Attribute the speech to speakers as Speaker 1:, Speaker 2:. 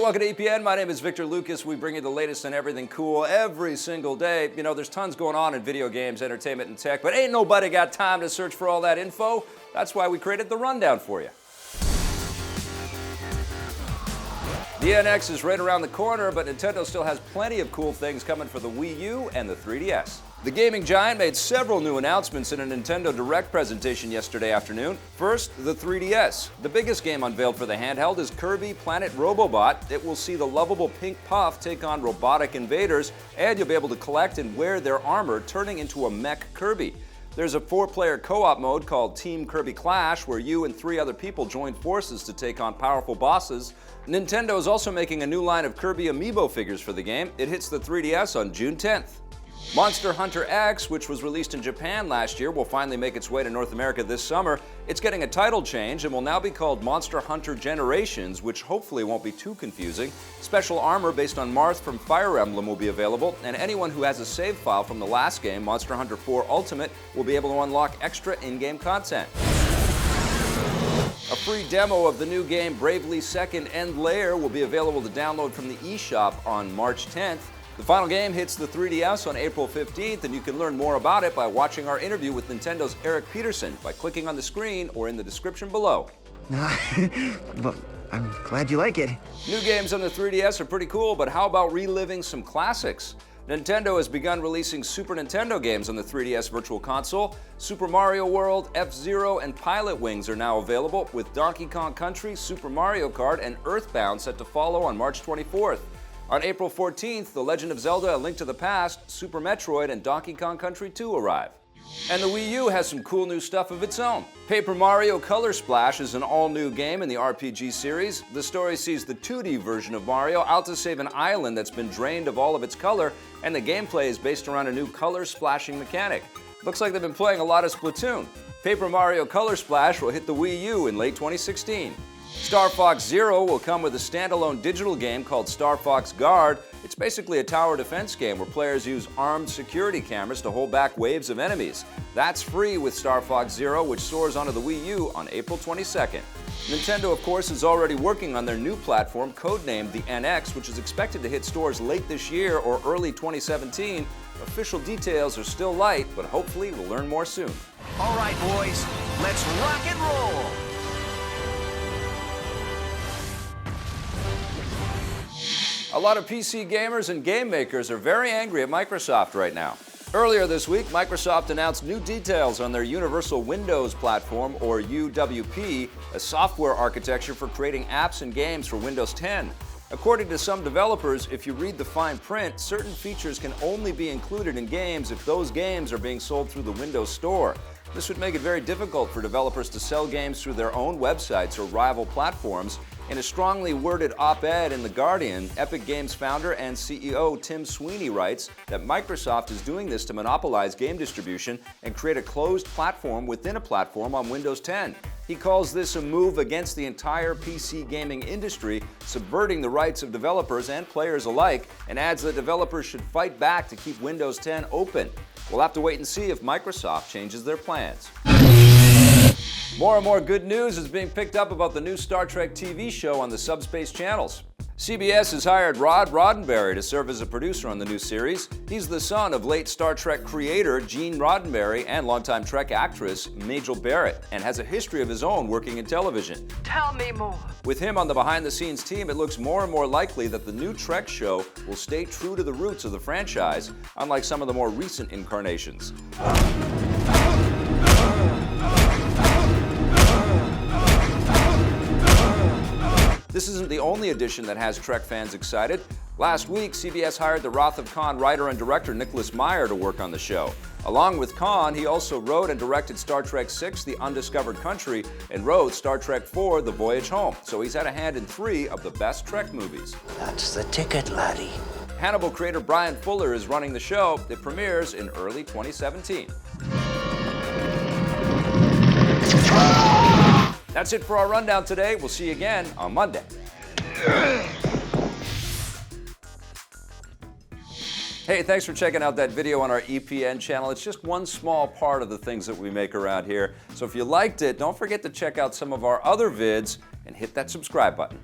Speaker 1: welcome to EPN. My name is Victor Lucas. We bring you the latest on everything cool every single day. You know, there's tons going on in video games, entertainment, and tech, but ain't nobody got time to search for all that info. That's why we created the Rundown for you. The NX is right around the corner, but Nintendo still has plenty of cool things coming for the Wii U and the 3DS. The gaming giant made several new announcements in a Nintendo Direct presentation yesterday afternoon. First, the 3DS. The biggest game unveiled for the handheld is Kirby Planet Robobot. It will see the lovable Pink Puff take on robotic invaders, and you'll be able to collect and wear their armor, turning into a mech Kirby. There's a 4-player co-op mode called Team Kirby Clash, where you and 3 other people join forces to take on powerful bosses. Nintendo is also making a new line of Kirby amiibo figures for the game. It hits the 3DS on June 10th. Monster Hunter X, which was released in Japan last year, will finally make its way to North America this summer. It's getting a title change and will now be called Monster Hunter Generations, which hopefully won't be too confusing. Special armor based on Marth from Fire Emblem will be available, and anyone who has a save file from the last game, Monster Hunter 4 Ultimate, will be able to unlock extra in-game content. A free demo of the new game Bravely Second End Layer will be available to download from the eShop on March 10th. The final game hits the 3DS on April 15th, and you can learn more about it by watching our interview with Nintendo's Eric Peterson by clicking on the screen or in the description below.
Speaker 2: Well, I'm glad you like it.
Speaker 1: New games on the 3DS are pretty cool, but how about reliving some classics? Nintendo has begun releasing Super Nintendo games on the 3DS Virtual Console. Super Mario World, F-Zero, and Pilot Wings are now available, with Donkey Kong Country, Super Mario Kart, and Earthbound set to follow on March 24th. On April 14th, The Legend of Zelda: A Link to the Past, Super Metroid, and Donkey Kong Country 2 arrive. And the Wii U has some cool new stuff of its own. Paper Mario Color Splash is an all-new game in the RPG series. The story sees the 2D version of Mario out to save an island that's been drained of all of its color, and the gameplay is based around a new color splashing mechanic. Looks like they've been playing a lot of Splatoon. Paper Mario Color Splash will hit the Wii U in late 2016. Star Fox Zero will come with a standalone digital game called Star Fox Guard. It's basically a tower defense game where players use armed security cameras to hold back waves of enemies. That's free with Star Fox Zero, which soars onto the Wii U on April 22nd. Nintendo, of course, is already working on their new platform, codenamed the NX, which is expected to hit stores late this year or early 2017. Official details are still light, but hopefully we'll learn more soon.
Speaker 3: All right, boys, let's rock and roll!
Speaker 1: A lot of PC gamers and game makers are very angry at Microsoft right now. Earlier this week, Microsoft announced new details on their Universal Windows Platform, or UWP, a software architecture for creating apps and games for Windows 10. According to some developers, if you read the fine print, certain features can only be included in games if those games are being sold through the Windows Store. This would make it very difficult for developers to sell games through their own websites or rival platforms. In a strongly worded op-ed in The Guardian, Epic Games founder and CEO Tim Sweeney writes that Microsoft is doing this to monopolize game distribution and create a closed platform within a platform on Windows 10. He calls this a move against the entire PC gaming industry, subverting the rights of developers and players alike, and adds that developers should fight back to keep Windows 10 open. We'll have to wait and see if Microsoft changes their plans. More and more good news is being picked up about the new Star Trek TV show on the Subspace channels. CBS has hired Rod Roddenberry to serve as a producer on the new series. He's the son of late Star Trek creator Gene Roddenberry and longtime Trek actress Majel Barrett, and has a history of his own working in television.
Speaker 4: Tell me more.
Speaker 1: With him on the behind-the-scenes team, it looks more and more likely that the new Trek show will stay true to the roots of the franchise, unlike some of the more recent incarnations. This isn't the only addition that has Trek fans excited. Last week, CBS hired the Wrath of Khan writer and director Nicholas Meyer to work on the show. Along with Khan, he also wrote and directed Star Trek VI: The Undiscovered Country and wrote Star Trek IV: The Voyage Home. So he's had a hand in 3 of the best Trek movies.
Speaker 3: That's the ticket, laddie.
Speaker 1: Hannibal creator Brian Fuller is running the show. It premieres in early 2017. That's it for our rundown today. We'll see you again on Monday. Hey, thanks for checking out that video on our EPN channel. It's just one small part of the things that we make around here. So if you liked it, don't forget to check out some of our other vids and hit that subscribe button.